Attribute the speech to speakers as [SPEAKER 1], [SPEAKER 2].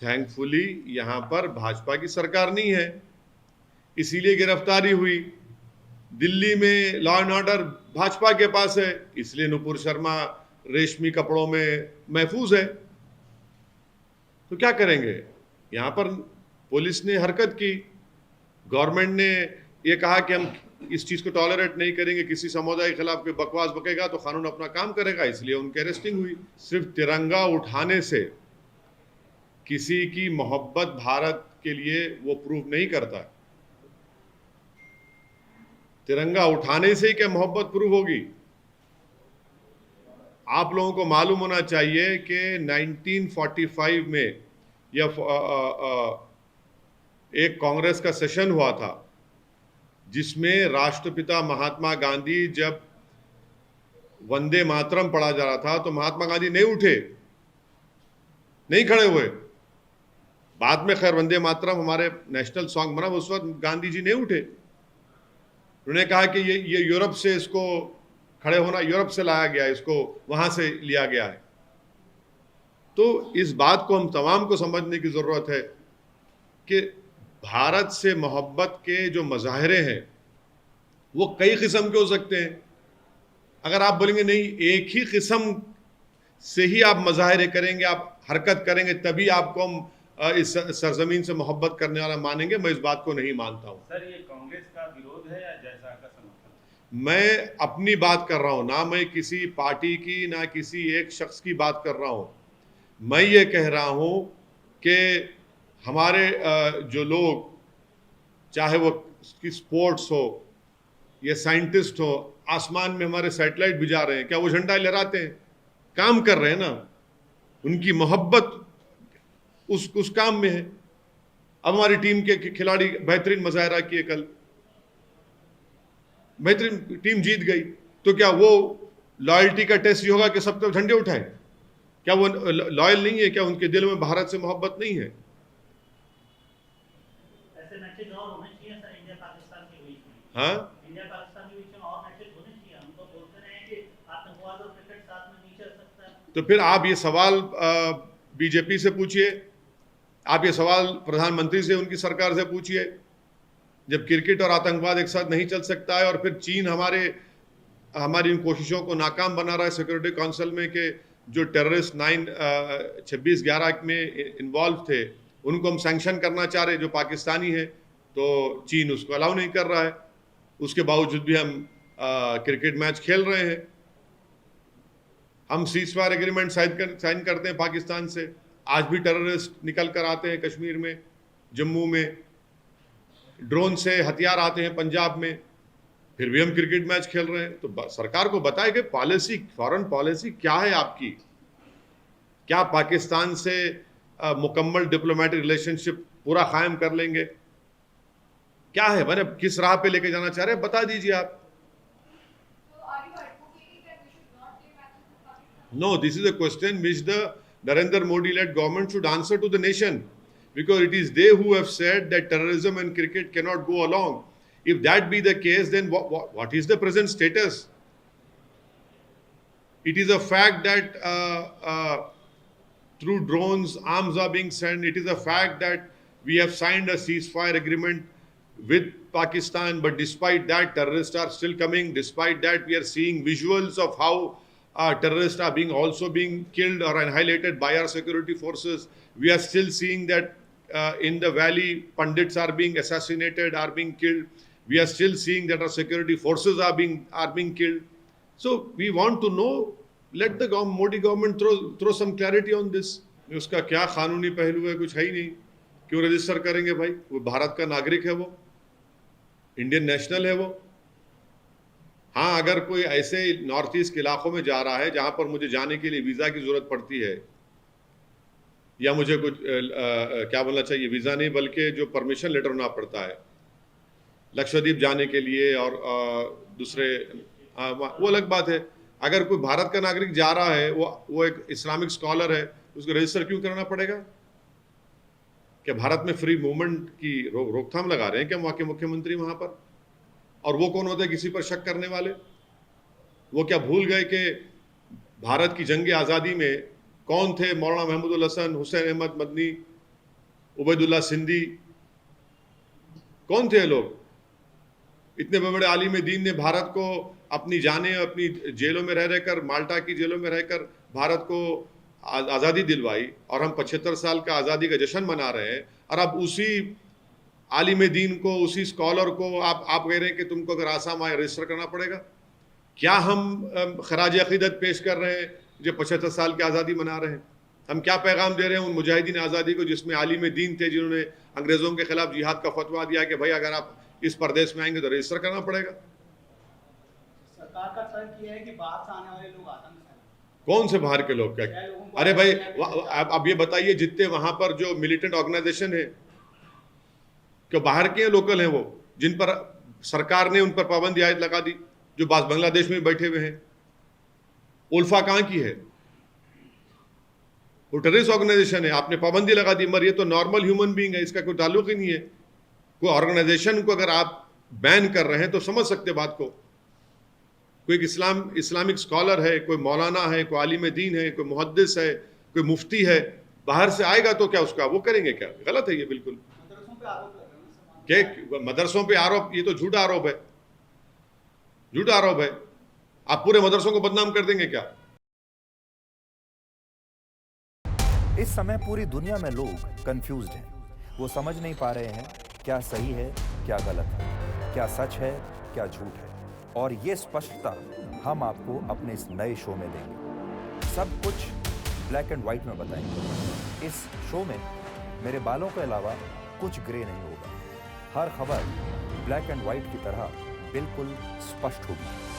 [SPEAKER 1] Thankfully यहाँ पर भाजपा की सरकार नहीं है, इसीलिए गिरफ्तारी हुई। दिल्ली में लॉ एंड ऑर्डर भाजपा के पास है, इसलिए नुपुर शर्मा रेशमी कपड़ों में महफूज है। तो क्या करेंगे? यहाँ पर पुलिस ने हरकत की, गवर्नमेंट ने ये कहा कि हम इस चीज को टॉलरेट नहीं करेंगे, किसी समुदाय के खिलाफ कोई बकवास बकेगा तो कानून अपना काम करेगा, इसलिए उनकी अरेस्टिंग हुई। सिर्फ तिरंगा उठाने से किसी की मोहब्बत भारत के लिए वो प्रूव नहीं करता। तिरंगा उठाने से ही क्या मोहब्बत प्रूव होगी? आप लोगों को मालूम होना चाहिए कि 1945 में या एक कांग्रेस का सेशन हुआ था जिसमें राष्ट्रपिता महात्मा गांधी जब वंदे मातरम पढ़ा जा रहा था तो महात्मा गांधी नहीं उठे, नहीं खड़े हुए। बाद में खैर वंदे मातरम हमारे नेशनल सॉन्ग बना, उस वक्त गांधी जी नहीं उठे। उन्होंने कहा कि ये यूरोप से इसको खड़े होना, यूरोप से लाया गया, इसको वहां से लिया गया है। तो इस बात को हम तमाम को समझने की जरूरत है कि भारत से मोहब्बत के जो मज़ाहिरे हैं वो कई किस्म के हो सकते हैं। अगर आप बोलेंगे नहीं एक ही किस्म से ही आप मज़ाहिरे करेंगे, आप हरकत करेंगे, तभी आपको हम इस सरजमीन से मोहब्बत करने वाला मानेंगे, मैं इस बात को नहीं मानता हूं।
[SPEAKER 2] सर, ये कांग्रेस का विरोध है या जैसा का समर्थन?
[SPEAKER 1] मैं अपनी बात कर रहा हूं, ना मैं किसी पार्टी की ना किसी एक शख्स की बात कर रहा हूं। मैं ये कह रहा हूं कि हमारे जो लोग, चाहे वो स्पोर्ट्स हो या साइंटिस्ट हो, आसमान में हमारे सैटेलाइट भी जा रहे हैं, क्या वो झंडा लहराते हैं? काम कर रहे हैं ना, उनकी मोहब्बत उस काम में है। अब हमारी टीम के खिलाड़ी बेहतरीन मुजाहरा किए, कल बेहतरीन टीम जीत गई, तो क्या वो लॉयल्टी का टेस्ट ये होगा कि सब तो झंडे उठाएं? क्या वो लॉयल नहीं है? क्या उनके दिल में भारत से मोहब्बत नहीं है?
[SPEAKER 3] ऐसे मैचेस और होने चाहिए सर, इंडिया पाकिस्तान के बीच में।
[SPEAKER 1] हाँ,
[SPEAKER 3] इंडिया पाकिस्तान के बीच में और मैचेस होने चाहिए। हम तो बोलते रहे हैं कि आतंकवाद और क्रिकेट साथ में नहीं चल सकता है।
[SPEAKER 1] तो फिर आप ये सवाल बीजेपी से पूछिए, आप ये सवाल प्रधानमंत्री से, उनकी सरकार से पूछिए। जब क्रिकेट और आतंकवाद एक साथ नहीं चल सकता है और फिर चीन हमारी इन कोशिशों को नाकाम बना रहा है सिक्योरिटी काउंसिल में कि जो टेररिस्ट 26/11 में इन्वॉल्व थे उनको हम सैंक्शन करना चाह रहे, जो पाकिस्तानी है, तो चीन उसको अलाउ नहीं कर रहा है। उसके बावजूद भी हम क्रिकेट मैच खेल रहे हैं। हम सीजफायर एग्रीमेंट साइन करते हैं पाकिस्तान से, आज भी टेररिस्ट निकल कर आते हैं कश्मीर में, जम्मू में, ड्रोन से हथियार आते हैं पंजाब में, फिर भी हम क्रिकेट मैच खेल रहे हैं। तो सरकार को बताए कि पॉलिसी, फॉरेन पॉलिसी क्या है आपकी? क्या पाकिस्तान से मुकम्मल डिप्लोमेटिक रिलेशनशिप पूरा कायम कर लेंगे? क्या है, मैंने किस राह पे लेके जाना चाह रहे हैं, बता दीजिए आप। No, this is a question which the Narendra Modi-led government should answer to the nation, because it is they who have said that terrorism and cricket cannot go along. If that be the case, then what is the present status? It is a fact that through drones, arms are being sent. It is a fact that we have signed a ceasefire agreement with Pakistan, but despite that, terrorists are still coming. Despite that, we are seeing visuals of how terrorists are also being killed or annihilated by our security forces. We are still seeing that in the valley, Pandits are being assassinated, are being killed. We are still seeing that our security forces are being killed. So we want to know, let the Modi government throw some clarity on this. उसका क्या कानूनी पहलू है? कुछ है ही नहीं। क्यों register करेंगे भाई? वो भारत का नागरिक है, वो इंडियन नेशनल है वो। हाँ, अगर कोई ऐसे नॉर्थ ईस्ट के इलाकों में जा रहा है जहां पर मुझे जाने के लिए वीज़ा की ज़रूरत पड़ती है, या मुझे कुछ क्या बोलना चाहिए, वीज़ा नहीं बल्कि जो परमिशन लेटर होना पड़ता है लक्षद्वीप जाने के लिए और दूसरे, वो अलग बात है। अगर कोई भारत का नागरिक जा रहा है, वो एक इस्लामिक स्कॉलर है, उसको रजिस्टर क्यों कराना पड़ेगा? क्या भारत में फ्री मूवमेंट की रोकथाम लगा रहे हैं क्या वहाँ के मुख्यमंत्री वहाँ पर? और वो कौन होते हैं किसी पर शक करने वाले? वो क्या भूल गए कि भारत की जंग आज़ादी में कौन थे? मौलाना महमूदुल हसन, हुसैन अहमद मदनी, उबैदुल्ला सिंधी, कौन थे ये लोग? इतने बड़े आलिम दीन ने भारत को अपनी जानें अपनी जेलों में रह रहकर, माल्टा की जेलों में रहकर भारत को आज़ादी दिलवाई, और हम 75 साल का आज़ादी का जश्न मना रहे हैं, और अब उसी आलिम दीन को, उसी स्कॉलर को आप कह रहे हैं कि तुमको अगर आसाम आए रजिस्टर करना पड़ेगा। क्या हम खराज अकीदत पेश कर रहे हैं जो 75 साल की आज़ादी मना रहे हैं? हम क्या पैगाम दे रहे हैं उन मुजाहिदीन आज़ादी को जिसमें आलिम दीन थे, जिन्होंने अंग्रेज़ों के खिलाफ जिहाद का फतवा दिया कि भाई अगर आप इस प्रदेश में आएंगे तो रजिस्टर करना पड़ेगा।
[SPEAKER 4] सरकार का तर्क ये है कि बाहर से आने वाले लोग आतंक फैलाते
[SPEAKER 1] कौन से बाहर के लोग? क्या? अरे भाई अब ये बताइए, जितने वहां पर जो मिलिटेंट ऑर्गेनाइजेशन है, क्यों बाहर के लोकल हैं वो, जिन पर सरकार ने उन पर पाबंदी आयत लगा दी, जो बांग्लादेश में बैठे हुए हैं? उल्फा कहाँ की है? वो टेररिस्ट ऑर्गेनाइजेशन है, आपने पाबंदी लगा दी, मगर ये तो नॉर्मल ह्यूमन बीइंग है, इसका कोई ताल्लुक ही नहीं है। कोई ऑर्गेनाइजेशन को अगर आप बैन कर रहे हैं तो समझ सकते बात को। कोई एक इस्लामिक स्कॉलर है, कोई मौलाना है, कोई आलिम दीन है, कोई मुहद्दिस है, कोई मुफ्ती है, बाहर से आएगा तो क्या उसका वो करेंगे? क्या गलत है ये बिल्कुल।
[SPEAKER 4] मदरसों पे आरोप लग रहे हैं
[SPEAKER 1] क्या मदरसों पे आरोप? ये तो झूठा आरोप है, झूठा आरोप है। आप पूरे मदरसों को बदनाम कर देंगे क्या?
[SPEAKER 5] इस समय पूरी दुनिया में लोग कंफ्यूज्ड हैं। वो समझ नहीं पा रहे हैं क्या सही है, क्या गलत है, क्या सच है, क्या झूठ है। और ये स्पष्टता हम आपको अपने इस नए शो में देंगे। सब कुछ ब्लैक एंड व्हाइट में बताएंगे। इस शो में मेरे बालों के अलावा कुछ ग्रे नहीं होगा। हर खबर ब्लैक एंड व्हाइट की तरह बिल्कुल स्पष्ट होगी।